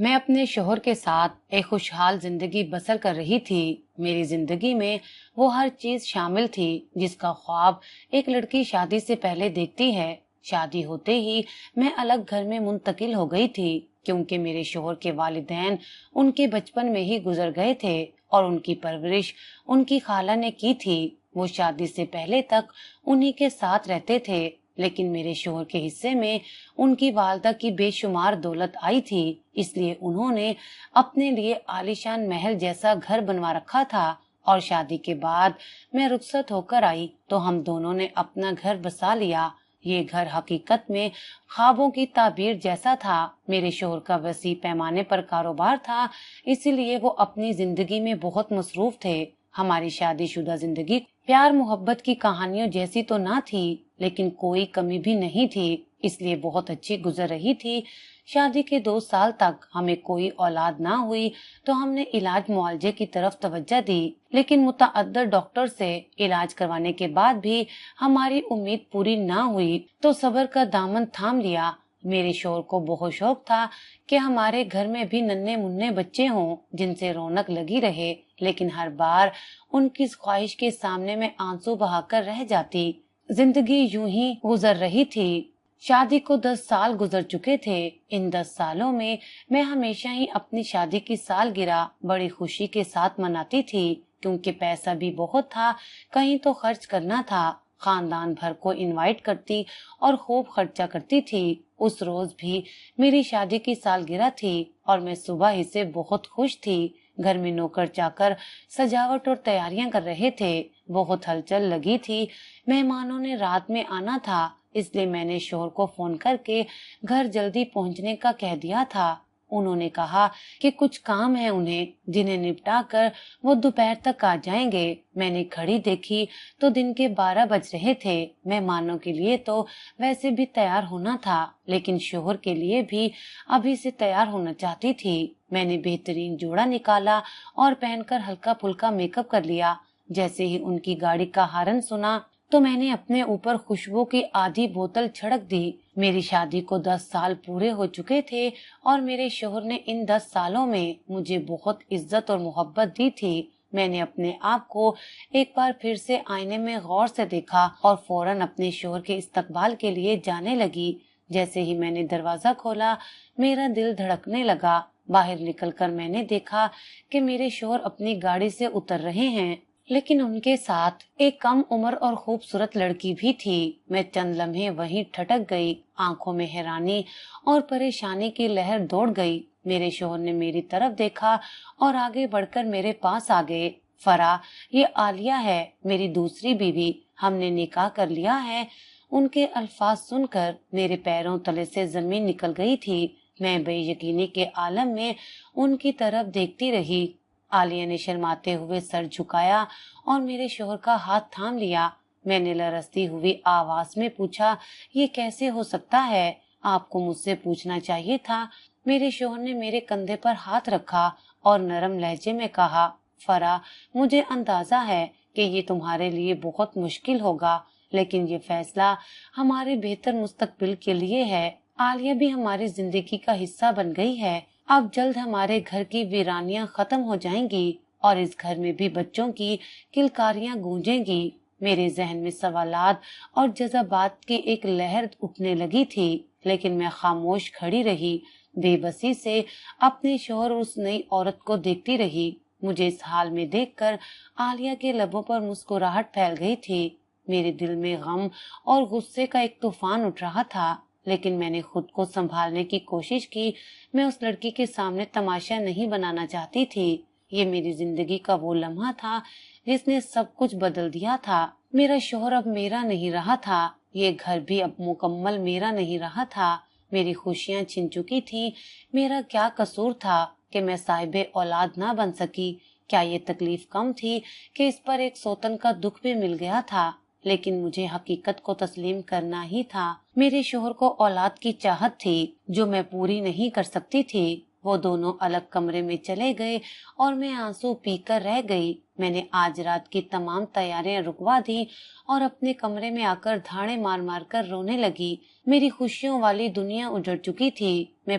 मैं अपने शौहर के साथ एक खुशहाल जिंदगी बसर कर रही थी। मेरी जिंदगी में वो हर चीज शामिल थी जिसका ख्वाब एक लड़की शादी से पहले देखती है। शादी होते ही मैं अलग घर में मुंतकिल हो गई थी, क्योंकि मेरे शौहर के वालिदैन उनके बचपन में ही गुजर गए थे और उनकी परवरिश उनकी खाला ने की थी। वो शादी से पहले तक उन्हीं के साथ रहते थे, लेकिन मेरे शौहर के हिस्से में उनकी वालदा की बेशुमार दौलत आई थी, इसलिए उन्होंने अपने लिए आलीशान महल जैसा घर बनवा रखा था। और शादी के बाद मैं रुखसत होकर आई तो हम दोनों ने अपना घर बसा लिया। ये घर हकीकत में ख्वाबों की ताबीर जैसा था। मेरे शौहर का वसी पैमाने पर कारोबार था, इसीलिए वो अपनी जिंदगी में बहुत मसरूफ थे। हमारी शादीशुदा जिंदगी प्यार मोहब्बत की कहानियों जैसी तो ना थी, लेकिन कोई कमी भी नहीं थी, इसलिए बहुत अच्छी गुजर रही थी। शादी के 2 साल तक हमें कोई औलाद ना हुई तो हमने इलाज मुआवजे की तरफ तवज्जो दी, लेकिन मुतअद्दिद डॉक्टर से इलाज करवाने के बाद भी हमारी उम्मीद पूरी ना हुई तो सब्र का दामन थाम लिया। मेरे शौहर को बहुत शौक था कि हमारे घर में भी नन्हे मुन्ने बच्चे हों जिनसे रौनक लगी रहे, लेकिन हर बार उनकी इस ख्वाहिश के सामने मैं आंसू बहाकर रह जाती। जिंदगी यूं ही गुजर रही थी। शादी को 10 साल गुजर चुके थे। इन 10 सालों में मैं हमेशा ही अपनी शादी की सालगिरह बड़ी खुशी के साथ मनाती थी, क्योंकि पैसा भी बहुत था, कहीं तो खर्च करना था। खानदान भर को इनवाइट करती और खूब खर्चा करती थी। उस रोज भी मेरी शादी की सालगिरह थी और मैं सुबह ही से बहुत खुश थी। घर में नौकर चाकर सजावट और तैयारियां कर रहे थे। बहुत हलचल लगी थी। मेहमानों ने रात में आना था, इसलिए मैंने शौहर को फोन करके घर जल्दी पहुंचने का कह दिया था। उन्होंने कहा कि कुछ काम है उन्हें, जिन्हें निपटा कर वो दोपहर तक आ जाएंगे। मैंने घड़ी देखी तो दिन के 12 बज रहे थे। मेहमानों के लिए तो वैसे भी तैयार होना था, लेकिन शौहर के लिए भी अभी से तैयार होना चाहती थी। मैंने बेहतरीन जोड़ा निकाला और पहनकर हल्का फुल्का मेकअप कर लिया। जैसे ही उनकी गाड़ी का हॉर्न सुना तो मैंने अपने ऊपर खुशबू की आधी बोतल छिड़क दी। मेरी शादी को 10 साल पूरे हो चुके थे और मेरे शौहर ने इन 10 सालों में मुझे बहुत इज्जत और मोहब्बत दी थी। मैंने अपने आप को एक बार फिर से आईने में गौर से देखा और फौरन अपने शौहर के इस्तकबाल के लिए जाने लगी। जैसे ही मैंने दरवाजा खोला, मेरा दिल धड़कने लगा। बाहर निकलकर मैंने देखा कि मेरे शौहर अपनी गाड़ी से उतर रहे हैं, लेकिन उनके साथ एक कम उम्र और खूबसूरत लड़की भी थी। मैं चंद लम्हे वहीं ठटक गई। आंखों में हैरानी और परेशानी की लहर दौड़ गई। मेरे शौहर ने मेरी तरफ देखा और आगे बढ़कर मेरे पास आ गए। फरा, ये आलिया है, मेरी दूसरी बीवी, हमने निकाह कर लिया है। उनके अल्फाज सुनकर मेरे पैरों तले से जमीन निकल गई थी। मैं बेयकीनी के आलम में उनकी तरफ देखती रही। आलिया ने शर्माते हुए सर झुकाया और मेरे शौहर का हाथ थाम लिया। मैंने लरजती हुई आवाज में पूछा, ये कैसे हो सकता है? आपको मुझसे पूछना चाहिए था। मेरे शौहर ने मेरे कंधे पर हाथ रखा और नरम लहजे में कहा, फरा, मुझे अंदाजा है कि ये तुम्हारे लिए बहुत मुश्किल होगा, लेकिन ये फैसला हमारे बेहतर मुस्तकबिल के लिए है। आलिया भी हमारी जिंदगी का हिस्सा बन गई है। अब जल्द हमारे घर की वीरानियां खत्म हो जाएंगी और इस घर में भी बच्चों की किलकारियां गूंजेंगी। मेरे जहन में सवालात और जज्बात की एक लहर उठने लगी थी, लेकिन मैं खामोश खड़ी रही, बेबसी से अपने शौहर उस नई औरत को देखती रही। मुझे इस हाल में देखकर आलिया के लबों पर मुस्कुराहट फैल गई थी। मेरे दिल में गम और गुस्से का एक तूफान उठ रहा था, लेकिन मैंने खुद को संभालने की कोशिश की। मैं उस लड़की के सामने तमाशा नहीं बनाना चाहती थी। ये मेरी जिंदगी का वो लम्हा था जिसने सब कुछ बदल दिया था। मेरा शौहर अब मेरा नहीं रहा था। ये घर भी अब मुकम्मल मेरा नहीं रहा था। मेरी खुशियां छिन चुकी थी। मेरा क्या कसूर था कि मैं साहिबे औलाद ना बन सकी? क्या ये तकलीफ कम थी कि इस पर एक सौतन का दुख भी मिल गया था? लेकिन मुझे हकीकत को तस्लीम करना ही था। मेरे शौहर को औलाद की चाहत थी जो मैं पूरी नहीं कर सकती थी। वो दोनों अलग कमरे में चले गए और मैं आंसू पीकर रह गई। میں نے آج رات کی تمام تیاریاں رکوا دی اور اپنے کمرے میں آ کر دھاڑے مار مار کر رونے لگی۔ میری خوشیوں والی دنیا اجڑ چکی تھی۔ میری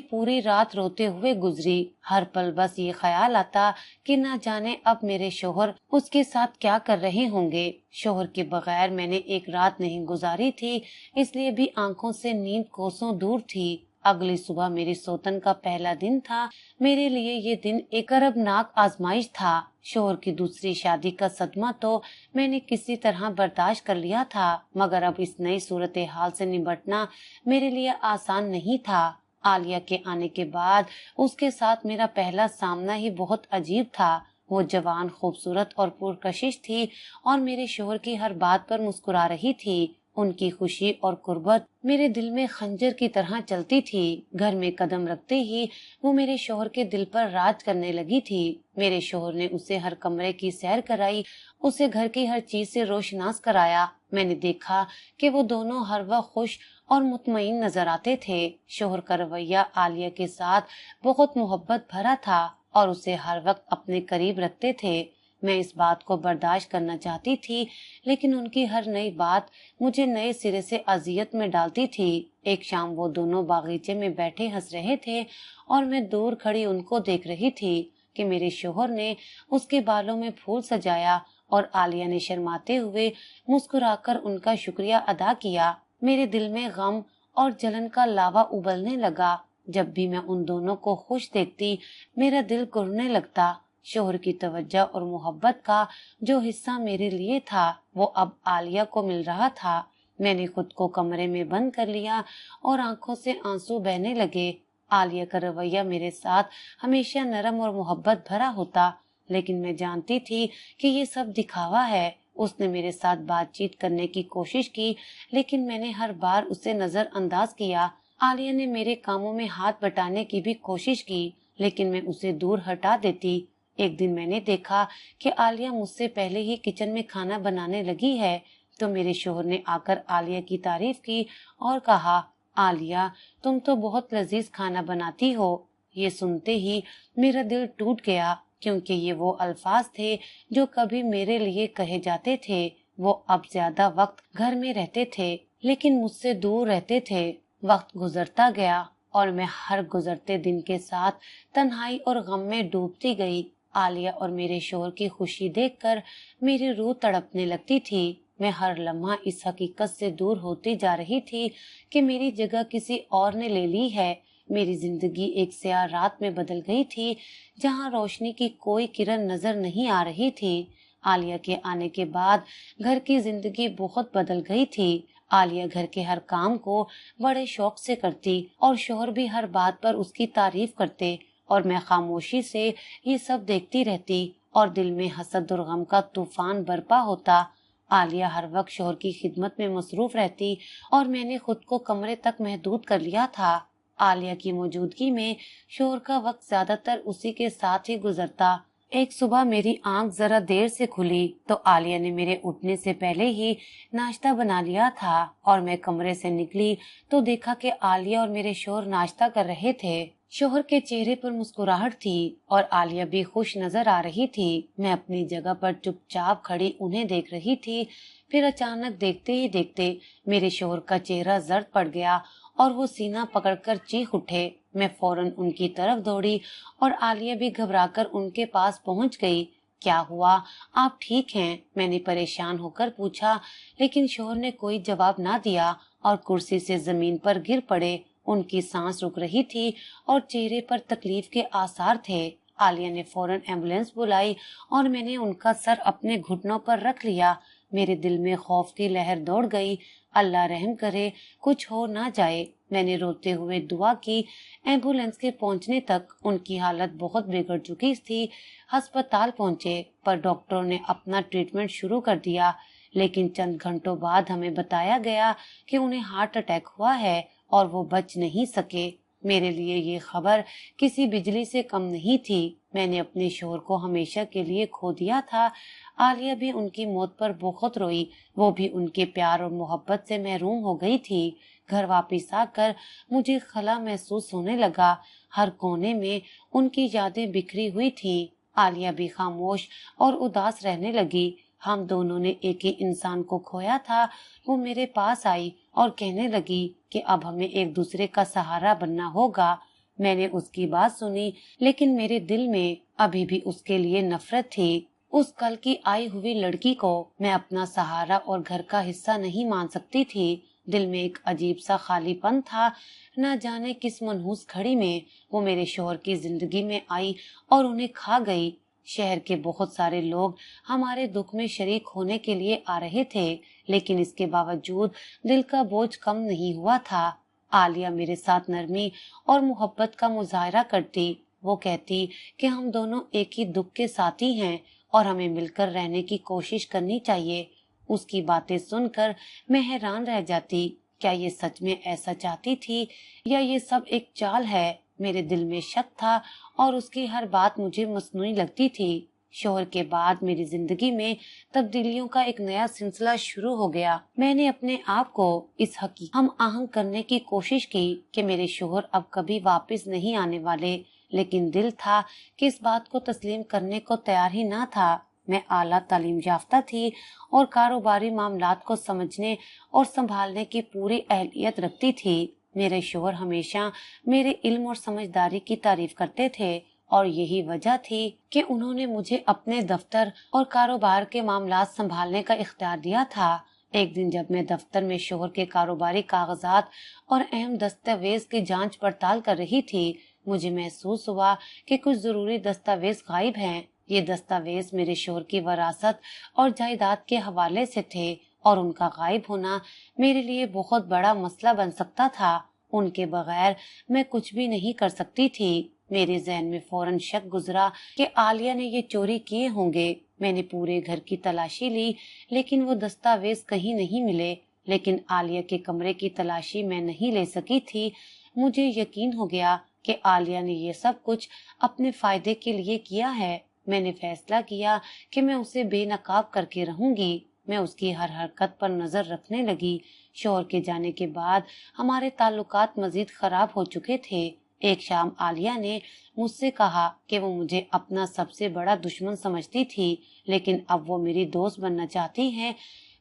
پوری رات روتے ہوئے گزری۔ ہر پل بس یہ خیال آتا کہ نہ جانے اب میرے شوہر اس کے ساتھ کیا کر رہے ہوں گے۔ شوہر کے بغیر میں نے ایک رات نہیں گزاری تھی، اس لیے بھی آنکھوں سے نیند کوسوں دور تھی۔ اگلی صبح میری سوتن کا پہلا دن تھا۔ میرے لیے یہ دن ایک کربناک آزمائش تھا۔ شوہر کی دوسری شادی کا صدمہ تو میں نے کسی طرح برداشت کر لیا تھا، مگر اب اس نئی صورتحال سے نمٹنا میرے لیے آسان نہیں تھا۔ عالیہ کے آنے کے بعد اس کے ساتھ میرا پہلا سامنا ہی بہت عجیب تھا۔ وہ جوان، خوبصورت اور پرکشش تھی اور میرے شوہر کی ہر بات پر مسکرا رہی تھی۔ ان کی خوشی اور قربت میرے دل میں خنجر کی طرح چلتی تھی۔ گھر میں قدم رکھتے ہی وہ میرے شوہر کے دل پر راج کرنے لگی تھی۔ میرے شوہر نے اسے ہر کمرے کی سیر کرائی، اسے گھر کی ہر چیز سے روشناس کرایا۔ میں نے دیکھا کہ وہ دونوں ہر وقت خوش اور مطمئن نظر آتے تھے۔ شوہر کا رویہ عالیہ کے ساتھ بہت محبت بھرا تھا اور اسے ہر وقت اپنے قریب رکھتے تھے۔ میں اس بات کو برداشت کرنا چاہتی تھی، لیکن ان کی ہر نئی بات مجھے نئے سرے سے اذیت میں ڈالتی تھی۔ ایک شام وہ دونوں باغیچے میں بیٹھے ہنس رہے تھے اور میں دور کھڑی ان کو دیکھ رہی تھی کہ میرے شوہر نے اس کے بالوں میں پھول سجایا اور عالیہ نے شرماتے ہوئے مسکرا کر ان کا شکریہ ادا کیا۔ میرے دل میں غم اور جلن کا لاوا ابلنے لگا۔ جب بھی میں ان دونوں کو خوش دیکھتی میرا دل کرنے لگتا۔ شوہر کی توجہ اور محبت کا جو حصہ میرے لیے تھا وہ اب عالیہ کو مل رہا تھا۔ میں نے خود کو کمرے میں بند کر لیا اور آنکھوں سے آنسو بہنے لگے۔ عالیہ کا رویہ میرے ساتھ ہمیشہ نرم اور محبت بھرا ہوتا، لیکن میں جانتی تھی کہ یہ سب دکھاوا ہے۔ اس نے میرے ساتھ بات چیت کرنے کی کوشش کی، لیکن میں نے ہر بار اسے نظر انداز کیا۔ عالیہ نے میرے کاموں میں ہاتھ بٹانے کی بھی کوشش کی، لیکن میں اسے دور ہٹا دیتی۔ ایک دن میں نے دیکھا کہ عالیہ مجھ سے پہلے ہی کچن میں کھانا بنانے لگی ہے، تو میرے شوہر نے آ کر عالیہ کی تعریف کی اور کہا، عالیہ تم تو بہت لذیذ کھانا بناتی ہو۔ یہ سنتے ہی میرا دل ٹوٹ گیا، کیونکہ یہ وہ الفاظ تھے جو کبھی میرے لیے کہے جاتے تھے۔ وہ اب زیادہ وقت گھر میں رہتے تھے، لیکن مجھ سے دور رہتے تھے۔ وقت گزرتا گیا اور میں ہر گزرتے دن کے ساتھ تنہائی اور غم میں ڈوبتی گئی۔ عالیہ اور میرے شوہر کی خوشی دیکھ کر میری روح تڑپنے لگتی تھی۔ میں ہر لمحہ اس حقیقت سے دور ہوتی جا رہی تھی کہ میری جگہ کسی اور نے لے لی ہے۔ میری زندگی ایک سیاہ رات میں بدل گئی تھی، جہاں روشنی کی کوئی کرن نظر نہیں آ رہی تھی۔ عالیہ کے آنے کے بعد گھر کی زندگی بہت بدل گئی تھی۔ عالیہ گھر کے ہر کام کو بڑے شوق سے کرتی اور شوہر بھی ہر بات پر اس کی تعریف کرتے، اور میں خاموشی سے یہ سب دیکھتی رہتی اور دل میں حسد اور غم کا طوفان برپا ہوتا۔ عالیہ ہر وقت شوہر کی خدمت میں مصروف رہتی اور میں نے خود کو کمرے تک محدود کر لیا تھا۔ عالیہ کی موجودگی میں شوہر کا وقت زیادہ تر اسی کے ساتھ ہی گزرتا۔ ایک صبح میری آنکھ ذرا دیر سے کھلی تو عالیہ نے میرے اٹھنے سے پہلے ہی ناشتہ بنا لیا تھا، اور میں کمرے سے نکلی تو دیکھا کہ عالیہ اور میرے شوہر ناشتہ کر رہے تھے۔ شوہر کے چہرے پر مسکراہٹ تھی اور عالیہ بھی خوش نظر آ رہی تھی۔ میں اپنی جگہ پر چپ چاپ کھڑی انہیں دیکھ رہی تھی، پھر اچانک دیکھتے ہی دیکھتے میرے شوہر کا چہرہ زرد پڑ گیا اور وہ سینہ پکڑ کر چیخ اٹھے۔ میں فوراً ان کی طرف دوڑی اور عالیہ بھی گھبرا کر ان کے پاس پہنچ گئی۔ کیا ہوا؟ آپ ٹھیک ہیں؟ میں نے پریشان ہو کر پوچھا، لیکن شوہر نے کوئی جواب نہ دیا اور کرسی سے زمین پر گر پڑے۔ ان کی سانس رک رہی تھی اور چہرے پر تکلیف کے آثار تھے۔ عالیہ نے فوراً ایمبولینس بلائی اور میں نے ان کا سر اپنے گھٹنوں پر رکھ لیا۔ میرے دل میں خوف کی لہر دوڑ گئی۔ اللہ رحم کرے کچھ ہو نہ جائے۔ میں نے روتے ہوئے دعا کی۔ ایمبولینس کے پہنچنے تک ان کی حالت بہت بگڑ چکی تھی۔ ہسپتال پہنچے پر ڈاکٹروں نے اپنا ٹریٹمنٹ شروع کر دیا، لیکن چند گھنٹوں بعد ہمیں بتایا گیا کہ انہیں ہارٹ اٹیک ہوا ہے اور وہ بچ نہیں سکے۔ میرے لیے یہ خبر کسی بجلی سے کم نہیں تھی۔ میں نے اپنے شوہر کو ہمیشہ کے لیے کھو دیا تھا۔ عالیہ بھی ان کی موت پر بہت روئی، وہ بھی ان کے پیار اور محبت سے محروم ہو گئی تھی۔ گھر واپس آ کر مجھے خلا محسوس ہونے لگا۔ ہر کونے میں ان کی یادیں بکھری ہوئی تھیں۔ आलिया भी खामोश और उदास रहने लगी। हम दोनों ने एक ही इंसान को खोया था। वो मेरे पास आई और कहने लगी कि अब हमें एक दूसरे का सहारा बनना होगा। मैंने उसकी बात सुनी, लेकिन मेरे दिल में अभी भी उसके लिए नफरत थी। उस कल की आई हुई लड़की को मैं अपना सहारा और घर का हिस्सा नहीं मान सकती थी। दिल में एक अजीब सा खालीपन था। न जाने किस मनहूस घड़ी में वो मेरे शौहर की जिंदगी में आई और उन्हें खा गई। शहर के बहुत सारे लोग हमारे दुख में शरीक होने के लिए आ रहे थे, लेकिन इसके बावजूद दिल का बोझ कम नहीं हुआ था। आलिया मेरे साथ नरमी और मोहब्बत का मुजाहरा करती। वो कहती कि हम दोनों एक ही दुख के साथी हैं और हमें मिलकर रहने की कोशिश करनी चाहिए। उसकी बातें सुनकर मैं हैरान रह जाती। क्या ये सच में ऐसा चाहती थी या ये सब एक चाल है? मेरे दिल में शक था और उसकी हर बात मुझे मसनूई लगती थी। शोहर के बाद मेरी जिंदगी में तब्दीलियों का एक नया सिलसिला शुरू हो गया। मैंने अपने आप को इस हकीकत हम आहंग करने की कोशिश की कि मेरे शोहर अब कभी वापस नहीं आने वाले, लेकिन दिल था कि इस बात को तस्लीम करने को तैयार ही ना था। मैं आला तालीम याफ्ता थी और कारोबारी मामलात को समझने और संभालने की पूरी अहलियत रखती थी। मेरे शोहर हमेशा मेरे इल्म और समझदारी की तारीफ करते थे और यही वजह थी कि उन्होंने मुझे अपने दफ्तर और कारोबार के मामलात संभालने का इख्तियार दिया था। एक दिन जब मैं दफ्तर में शोहर के कारोबारी कागजात और अहम दस्तावेज की जांच पड़ताल कर रही थी, मुझे महसूस हुआ कि कुछ जरूरी दस्तावेज गायब हैं। ये दस्तावेज मेरे शोहर की वरासत और जायदाद के हवाले से थे और उनका गायब होना मेरे लिए बहुत बड़ा मसला बन सकता था। उनके बगैर मैं कुछ भी नहीं कर सकती थी। मेरे जहन में फौरन शक गुजरा कि आलिया ने ये चोरी किए होंगे। मैंने पूरे घर की तलाशी ली, लेकिन वो दस्तावेज कहीं नहीं मिले। लेकिन आलिया के कमरे की तलाशी मैं नहीं ले सकी थी। मुझे यकीन हो गया कि आलिया ने ये सब कुछ अपने फायदे के लिए किया है। मैंने फैसला किया कि मैं उसे बेनकाब करके रहूंगी। मैं उसकी हर हरकत पर नजर रखने लगी। शौहर के जाने के बाद हमारे ताल्लुकात मजीद खराब हो चुके थे। एक शाम आलिया ने मुझसे कहा कि वो मुझे अपना सबसे बड़ा दुश्मन समझती थी, लेकिन अब वो मेरी दोस्त बनना चाहती है।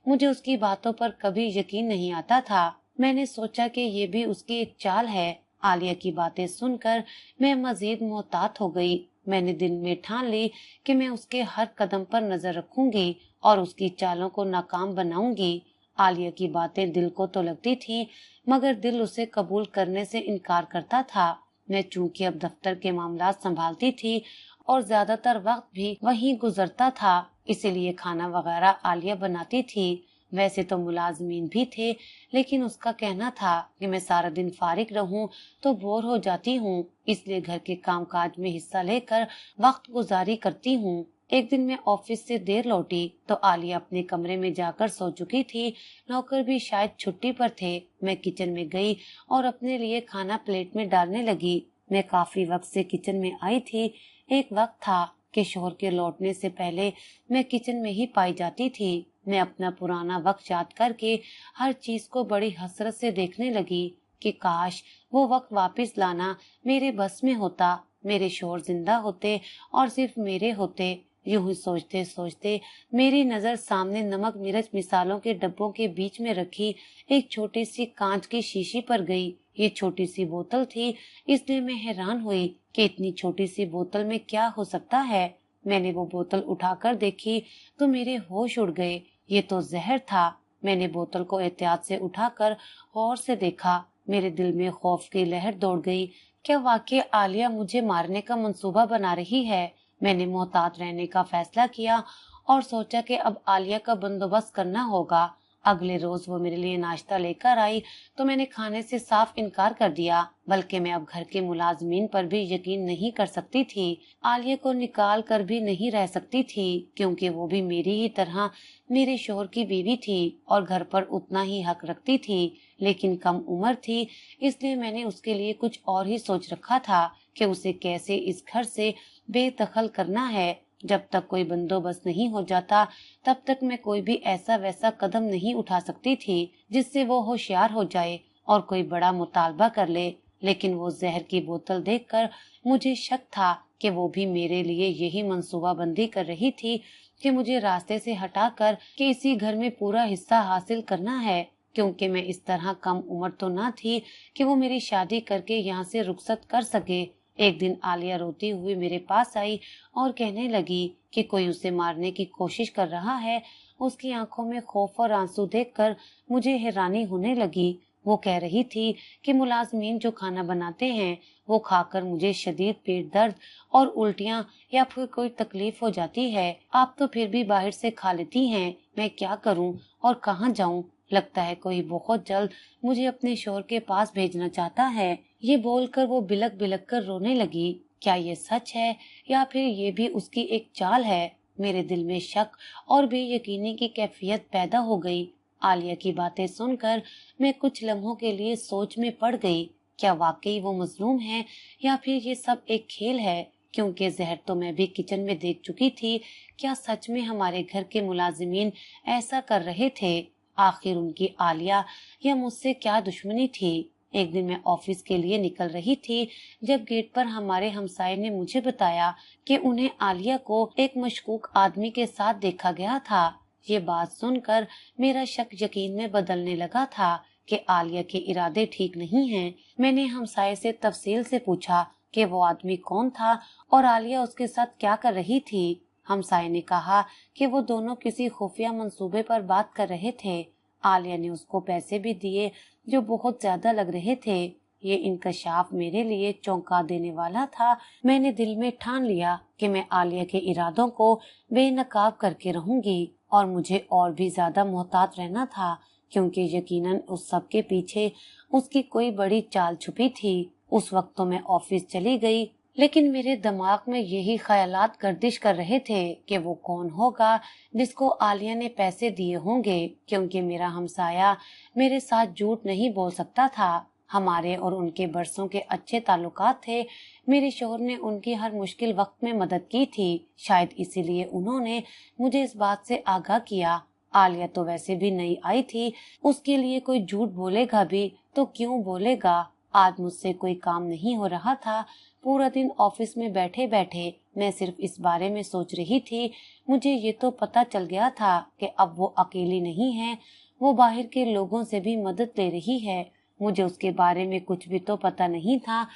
मुझे उसकी बातों पर कभी यकीन नहीं आता था। मैंने सोचा कि ये भी उसकी एक चाल है। आलिया की बातें सुनकर मैं मजीद मोहतात हो गई। मैंने दिल में ठान ली कि मैं उसके हर कदम पर नजर रखूंगी और उसकी चालों को नाकाम बनाऊंगी। आलिया की बातें दिल को तो लगती थी, मगर दिल उसे कबूल करने से इनकार करता था। मैं चूंकि अब दफ्तर के मामलात संभालती थी और ज्यादातर वक्त भी वहीं गुजरता था, इसीलिए खाना वगैरह आलिया बनाती थी। वैसे तो मुलाजमीन भी थे, लेकिन उसका कहना था कि मैं सारा दिन फारिग रहूं तो बोर हो जाती हूँ, इसलिए घर के कामकाज में हिस्सा लेकर वक्त गुजारी करती हूँ। एक दिन मैं ऑफिस से देर लौटी तो आलिया अपने कमरे में जाकर सो चुकी थी। नौकर भी शायद छुट्टी पर थे। मैं किचन में गई और अपने लिए खाना प्लेट में डालने लगी। मैं काफी वक्त से किचन में आई थी। एक वक्त था कि शोहर के लौटने से पहले मैं किचन में ही पाई जाती थी। मैं अपना पुराना वक्त याद करके हर चीज को बड़ी हसरत से देखने लगी कि काश वो वक्त वापस लाना मेरे बस में होता। मेरे शोहर जिंदा होते और सिर्फ मेरे होते। यूं ही सोचते सोचते मेरी नजर सामने नमक मिर्च मिसालों के डब्बों के बीच में रखी एक छोटी सी कांच की शीशी पर गई। ये छोटी सी बोतल थी, इसलिए मैं हैरान हुई कि इतनी छोटी सी बोतल में क्या हो सकता है। मैंने वो बोतल उठाकर देखी तो मेरे होश उड़ गए। ये तो जहर था। मैंने बोतल को एहतियात से उठाकर गौर से देखा। मेरे दिल में खौफ की लहर दौड़ गई। क्या वाकई आलिया मुझे मारने का मंसूबा बना रही है? मैंने मोहतात रहने का फैसला किया और सोचा कि अब आलिया का बंदोबस्त करना होगा। अगले रोज वो मेरे लिए नाश्ता लेकर आई तो मैंने खाने से साफ इनकार कर दिया, बल्कि मैं अब घर के मुलाजमीन पर भी यकीन नहीं कर सकती थी। आलिया को निकाल कर भी नहीं रह सकती थी, क्योंकि वो भी मेरी ही तरह मेरे शोहर की बीवी थी और घर पर उतना ही हक रखती थी, लेकिन कम उम्र थी। इसलिए मैंने उसके लिए कुछ और ही सोच रखा था कि उसे कैसे इस घर से बेदखल करना है। जब तक कोई बंदोबस्त नहीं हो जाता तब तक मैं कोई भी ऐसा वैसा कदम नहीं उठा सकती थी जिससे वो होशियार हो जाए और कोई बड़ा मुतालबा कर ले। लेकिन वो जहर की बोतल देखकर मुझे शक था कि वो भी मेरे लिए यही मंसूबा बंदी कर रही थी कि मुझे रास्ते से हटाकर कि इसी घर में पूरा हिस्सा हासिल करना है, क्योंकि मैं इस तरह कम उम्र तो ना थी कि वो मेरी शादी करके यहाँ से रुखसत कर सके। एक दिन आलिया रोती हुई मेरे पास आई और कहने लगी कि कोई उसे मारने की कोशिश कर रहा है। उसकी आंखों में खौफ और आंसू देखकर मुझे हैरानी होने लगी। वो कह रही थी कि मुलाजमीन जो खाना बनाते हैं वो खाकर मुझे शदीद पेट दर्द और उल्टियां या फिर कोई तकलीफ हो जाती है। आप तो फिर भी बाहर से खा लेती हैं, मैं क्या करूं और कहां जाऊं? लगता है कोई बहुत जल्द मुझे अपने शोहर के पास भेजना चाहता है। ये बोलकर वो बिलक बिलक कर रोने लगी। क्या ये सच है या फिर ये भी उसकी एक चाल है? मेरे दिल में शक और बेयकीनी की कैफियत पैदा हो गई। आलिया की बातें सुनकर मैं कुछ लम्हों के लिए सोच में पड़ गई। क्या वाकई वो मजलूम है या फिर ये सब एक खेल है? क्योंकि जहर तो मैं भी किचन में देख चुकी थी। क्या सच में हमारे घर के मुलाजिमीन ऐसा कर रहे थे? आखिर उनकी आलिया या मुझसे क्या दुश्मनी थी? एक दिन मैं ऑफिस के लिए निकल रही थी जब गेट पर हमारे हमसाये ने मुझे बताया कि उन्हें आलिया को एक मशकूक आदमी के साथ देखा गया था। ये बात सुनकर मेरा शक यकीन में बदलने लगा था कि आलिया के इरादे ठीक नहीं हैं। मैंने हमसाये से तफसील से पूछा कि वो आदमी कौन था और आलिया उसके साथ क्या कर रही थी। हमसाये ने कहा कि वो दोनों किसी खुफिया मंसूबे पर बात कर रहे थे। आलिया ने उसको पैसे भी दिए जो बहुत ज्यादा लग रहे थे। ये इंकशाफ मेरे लिए चौंका देने वाला था। मैंने दिल में ठान लिया कि मैं आलिया के इरादों को बेनकाब करके रहूंगी और मुझे और भी ज्यादा मोहतात रहना था, क्योंकि यकीनन उस सब के पीछे उसकी कोई बड़ी चाल छुपी थी। उस वक्त तो मैं ऑफिस चली गई, लेकिन मेरे दिमाग में यही ख्यालात गर्दिश कर रहे थे कि वो कौन होगा जिसको आलिया ने पैसे दिए होंगे, क्योंकि मेरा हमसाया मेरे साथ झूठ नहीं बोल सकता था। हमारे और उनके बरसों के अच्छे ताल्लुकात थे। मेरे शोहर ने उनकी हर मुश्किल वक्त में मदद की थी। शायद इसीलिए उन्होंने मुझे इस बात से आगाह किया। आलिया तो वैसे भी नई आई थी, उसके लिए कोई झूठ बोलेगा भी तो क्यों बोलेगा। आज मुझसे कोई काम नहीं हो रहा था। पूरा दिन ऑफिस में बैठे बैठे मैं सिर्फ इस बारे में सोच रही थी। मुझे ये तो पता चल गया था कि अब वो अकेली नहीं है, वो बाहर के लोगों से भी मदद ले रही है। मुझे उसके बारे में कुछ भी तो पता नहीं था,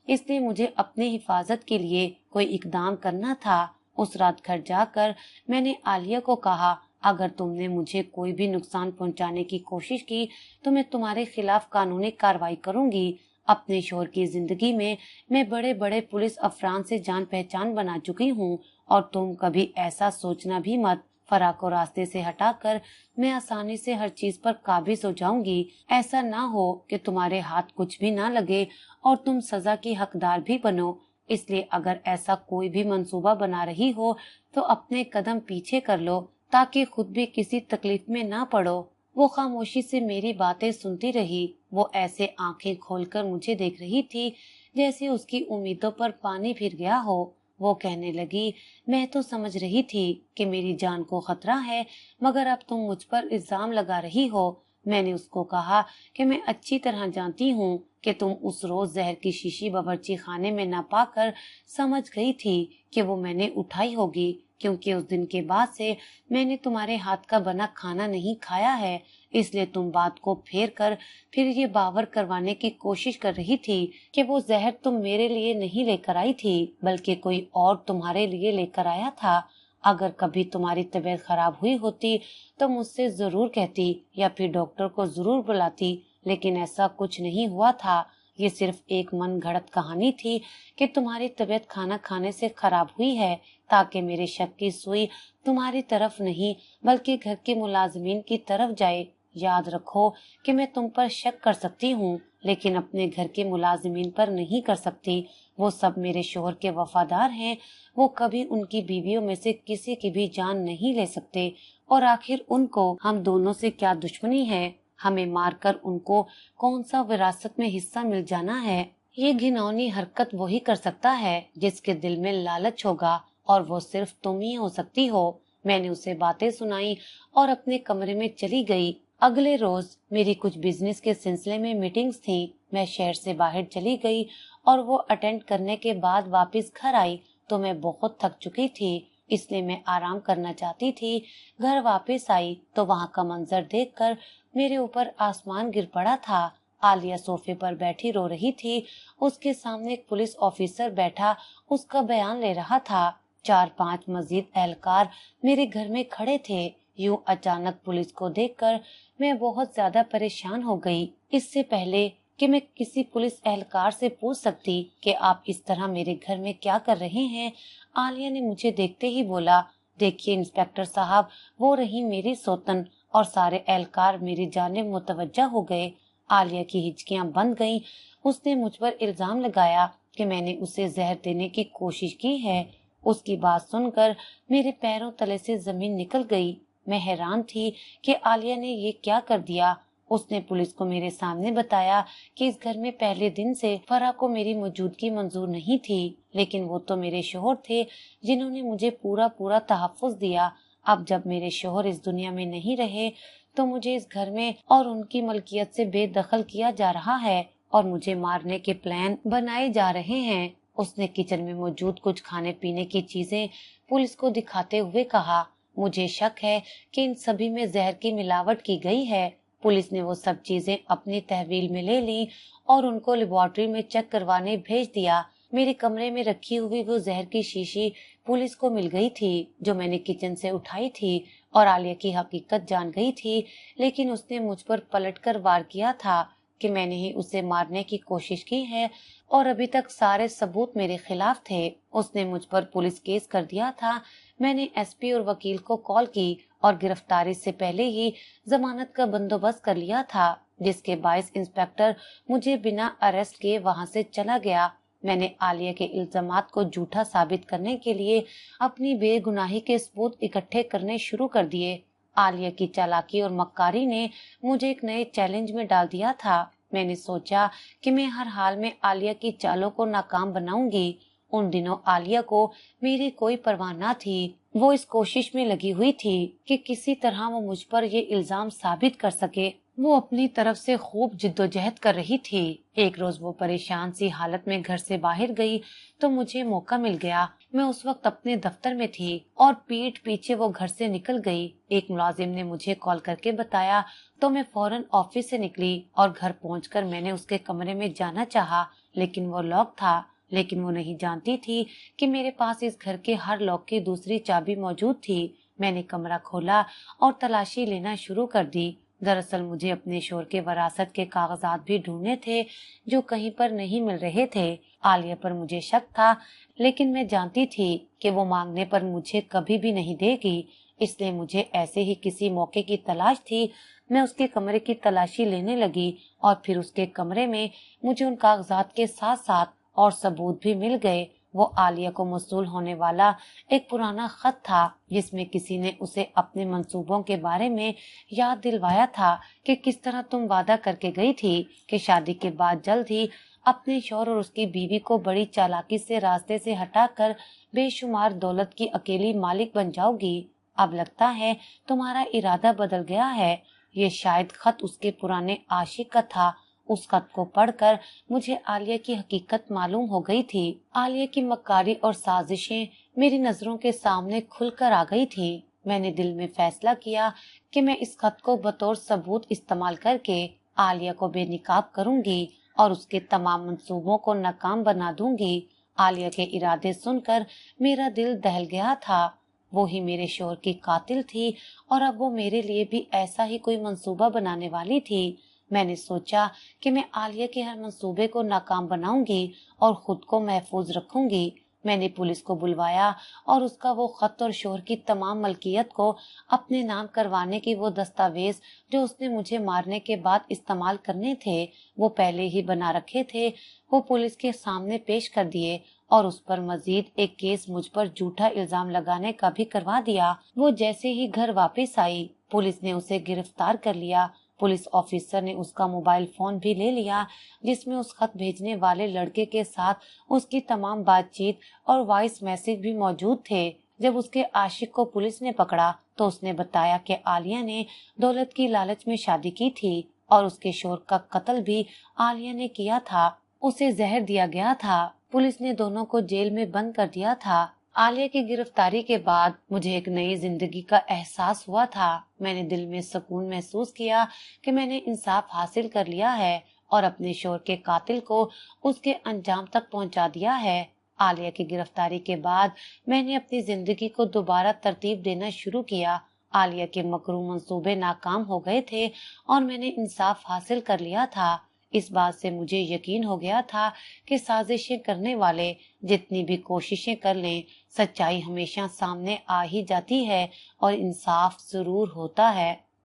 इसलिए मुझे अपनी हिफाजत के लिए कोई इकदाम करना था। उस रात घर जाकर मैंने आलिया को कहा, अगर तुमने मुझे कोई भी नुकसान पहुंचाने की कोशिश की तो मैं तुम्हारे खिलाफ कानूनी कार्रवाई करूंगी। अपने शोहर की जिंदगी में मैं बड़े बड़े पुलिस अफरान से जान पहचान बना चुकी हूँ और तुम कभी ऐसा सोचना भी मत। फराह को रास्ते से हटाकर मैं आसानी से हर चीज पर काबिज हो जाऊंगी। ऐसा ना हो कि तुम्हारे हाथ कुछ भी ना लगे और तुम सजा की हकदार भी बनो। इसलिए अगर ऐसा कोई भी मंसूबा बना रही हो तो अपने कदम पीछे कर लो ताकि खुद भी किसी तकलीफ में ना पड़ो। वो खामोशी से मेरी बातें सुनती रही। वो ऐसे आंखें खोलकर मुझे देख रही थी जैसे उसकी उम्मीदों पर पानी फिर गया हो। वो कहने लगी, मैं तो समझ रही थी कि मेरी जान को खतरा है, मगर अब तुम मुझ पर इल्जाम लगा रही हो। मैंने उसको कहा कि मैं अच्छी तरह जानती हूँ कि तुम उस रोज जहर की शीशी बावर्ची खाने में ना पाकर समझ गई थी कि वो मैंने उठाई होगी, क्योंकि उस दिन के बाद से मैंने तुम्हारे हाथ का बना खाना नहीं खाया है। इसलिए तुम बात को फेर कर फिर ये बावर करवाने की कोशिश कर रही थी कि वो जहर तुम मेरे लिए नहीं लेकर आई थी, बल्कि कोई और तुम्हारे लिए लेकर आया था। अगर कभी तुम्हारी तबीयत खराब हुई होती तो मुझसे जरूर कहती या फिर डॉक्टर को जरूर बुलाती, लेकिन ऐसा कुछ नहीं हुआ था। ये सिर्फ एक मन घड़त कहानी थी कि तुम्हारी तबीयत खाना खाने से खराब हुई है, ताकि मेरे शक की सुई तुम्हारी तरफ नहीं बल्कि घर के मुलाजमीन की तरफ जाए। याद रखो कि मैं तुम पर शक कर सकती हूँ, लेकिन अपने घर के मुलाजमीन पर नहीं कर सकती। वो सब मेरे शोहर के वफादार हैं। वो कभी उनकी बीवियों में से किसी की भी जान नहीं ले सकते। और आखिर उनको हम दोनों से क्या दुश्मनी है? हमें मारकर उनको कौन सा विरासत में हिस्सा मिल जाना है? ये घिनौनी हरकत वही कर सकता है जिसके दिल में लालच होगा, और वो सिर्फ तुम ही हो सकती हो। मैंने उसे बातें सुनाई और अपने कमरे में चली गई। अगले रोज मेरी कुछ बिजनेस के सिलसिले में मीटिंग्स थी। मैं शहर से बाहर चली गई और वो अटेंड करने के बाद वापस घर आई तो मैं बहुत थक चुकी थी, इसलिए मैं आराम करना चाहती थी। घर वापस आई तो वहाँ का मंजर देखकर मेरे ऊपर आसमान गिर पड़ा था। आलिया सोफे पर बैठी रो रही थी। उसके सामने एक पुलिस ऑफिसर बैठा उसका बयान ले रहा था। 4-5 मजीद एहलकार मेरे घर में खड़े थे। यूं अचानक पुलिस को देखकर मैं बहुत ज्यादा परेशान हो गई। इससे पहले कि मैं किसी पुलिस एहलकार से पूछ सकती कि आप इस तरह मेरे घर में क्या कर रहे हैं, आलिया ने मुझे देखते ही बोला, देखिए इंस्पेक्टर साहब, वो रही मेरी सौतन। और सारे एहलकार मेरी जानिब मुतवज्जा हो गए। आलिया की हिचकियां बंद गईं। उसने मुझ पर इल्जाम लगाया कि मैंने उसे जहर देने की कोशिश की है। उसकी बात सुनकर मेरे पैरों तले से जमीन निकल गई। मैं हैरान थी कि आलिया ने ये क्या कर दिया। उसने पुलिस को मेरे सामने बताया कि इस घर में पहले दिन से फराह को मेरी मौजूदगी मंजूर नहीं थी, लेकिन वो तो मेरे शोहर थे जिन्होंने मुझे पूरा पूरा तहफ्फुज दिया। अब जब मेरे शोहर इस दुनिया में नहीं रहे तो मुझे इस घर में और उनकी मलकियत से बेदखल किया जा रहा है और मुझे मारने के प्लान बनाए जा रहे हैं। उसने किचन में मौजूद कुछ खाने पीने की चीजें पुलिस को दिखाते हुए कहा, मुझे शक है कि इन सभी में जहर की मिलावट की गई है। पुलिस ने वो सब चीजें अपनी तहवील में ले ली और उनको लेबोरेटरी में चेक करवाने भेज दिया। मेरे कमरे में रखी हुई वो जहर की शीशी पुलिस को मिल गई थी जो मैंने किचन से उठाई थी और आलिया की हकीकत जान गई थी, लेकिन उसने मुझ पर पलटकर वार किया था कि मैंने ही उसे मारने की कोशिश की है और अभी तक सारे सबूत मेरे खिलाफ थे। उसने मुझ पर पुलिस केस कर दिया था। मैंने एसपी और वकील को कॉल की और गिरफ्तारी से पहले ही जमानत का बंदोबस्त कर लिया था, जिसके बायस इंस्पेक्टर मुझे बिना अरेस्ट किए वहां से चला गया। मैंने आलिया के इल्जामात को झूठा साबित करने के लिए अपनी बेगुनाही के सबूत इकट्ठे करने शुरू कर दिए। आलिया की चालाकी और मक्कारी ने मुझे एक नए चैलेंज में डाल दिया था। मैंने सोचा कि मैं हर हाल में आलिया की चालों को नाकाम बनाऊंगी। उन दिनों आलिया को मेरी कोई परवाह न थी। वो इस कोशिश में लगी हुई थी कि किसी तरह वो मुझ पर ये इल्जाम साबित कर सके। वो अपनी तरफ से खूब जिद्दोजहद कर रही थी। एक रोज वो परेशान सी हालत में घर से बाहर गई तो मुझे मौका मिल गया। मैं उस वक्त अपने दफ्तर में थी और पीठ पीछे वो घर से निकल गई। एक मुलाजिम ने मुझे कॉल करके बताया तो मैं फौरन ऑफिस से निकली और घर पहुंचकर मैंने उसके कमरे में जाना चाहा, लेकिन वो लॉक था। लेकिन वो नहीं जानती थी कि मेरे पास इस घर के हर लॉक की दूसरी चाबी मौजूद थी। मैंने कमरा खोला और तलाशी लेना शुरू कर दी। दरअसल मुझे अपने शोहर के वरासत के कागजात भी ढूंढने थे जो कहीं पर नहीं मिल रहे थे। आलिया पर मुझे शक था, लेकिन मैं जानती थी कि वो मांगने पर मुझे कभी भी नहीं देगी, इसलिए मुझे ऐसे ही किसी मौके की तलाश थी। मैं उसके कमरे की तलाशी लेने लगी और फिर उसके कमरे में मुझे उन कागजात के साथ साथ और सबूत भी मिल गए। वो आलिया को मौसूल होने वाला एक पुराना खत था जिसमें किसी ने उसे अपने मंसूबों के बारे में याद दिलवाया था कि किस तरह तुम वादा करके गई थी कि शादी के बाद जल्द ही अपने शौहर और उसकी बीवी को बड़ी चालाकी से रास्ते से हटाकर बेशुमार दौलत की अकेली मालिक बन जाओगी। अब लगता है तुम्हारा इरादा बदल गया है। ये शायद खत उसके पुराने आशिक का था। उस खत को पढ़कर मुझे आलिया की हकीकत मालूम हो गई थी। आलिया की मक्कारी और साजिशें मेरी नजरों के सामने खुलकर आ गई थी। मैंने दिल में फैसला किया कि मैं इस खत को बतौर सबूत इस्तेमाल करके आलिया को बेनकाब करूंगी और उसके तमाम मंसूबों को नाकाम बना दूंगी। आलिया के इरादे सुनकर मेरा दिल दहल गया था। वो ही मेरे शोहर की कातिल थी और अब वो मेरे लिए भी ऐसा ही कोई मंसूबा बनाने वाली थी। मैंने सोचा कि मैं आलिया के हर मंसूबे को नाकाम बनाऊंगी और खुद को महफूज रखूंगी। मैंने पुलिस को बुलवाया और उसका वो खत और शोहर की तमाम मलकियत को अपने नाम करवाने की वो दस्तावेज जो उसने मुझे मारने के बाद इस्तेमाल करने थे, वो पहले ही बना रखे थे, वो पुलिस के सामने पेश कर दिए और उस पर मजीद एक केस मुझ पर झूठा इल्जाम लगाने का भी करवा दिया। वो जैसे ही घर वापस आई, पुलिस ने उसे गिरफ्तार कर लिया। पुलिस ऑफिसर ने उसका मोबाइल फोन भी ले लिया जिसमें उस खत भेजने वाले लड़के के साथ उसकी तमाम बातचीत और वॉइस मैसेज भी मौजूद थे। जब उसके आशिक को पुलिस ने पकड़ा तो उसने बताया कि आलिया ने दौलत की लालच में शादी की थी और उसके शोहर का कत्ल भी आलिया ने किया था। उसे जहर दिया गया था। पुलिस ने दोनों को जेल में बंद कर दिया था। आलिया की गिरफ्तारी के बाद मुझे एक नई जिंदगी का एहसास हुआ था। मैंने दिल में सुकून महसूस किया कि मैंने इंसाफ हासिल कर लिया है और अपने शोहर के कातिल को उसके अंजाम तक पहुंचा दिया है। आलिया की गिरफ्तारी के बाद मैंने अपनी जिंदगी को दोबारा तरतीब देना शुरू किया। आलिया के मकरू मंसूबे नाकाम हो गए थे और मैंने इंसाफ हासिल कर लिया था। इस बात से मुझे यकीन हो गया था कि साजिशें करने वाले जितनी भी कोशिशें कर लें, सच्चाई हमेशा सामने आ ही जाती है और इंसाफ जरूर होता है।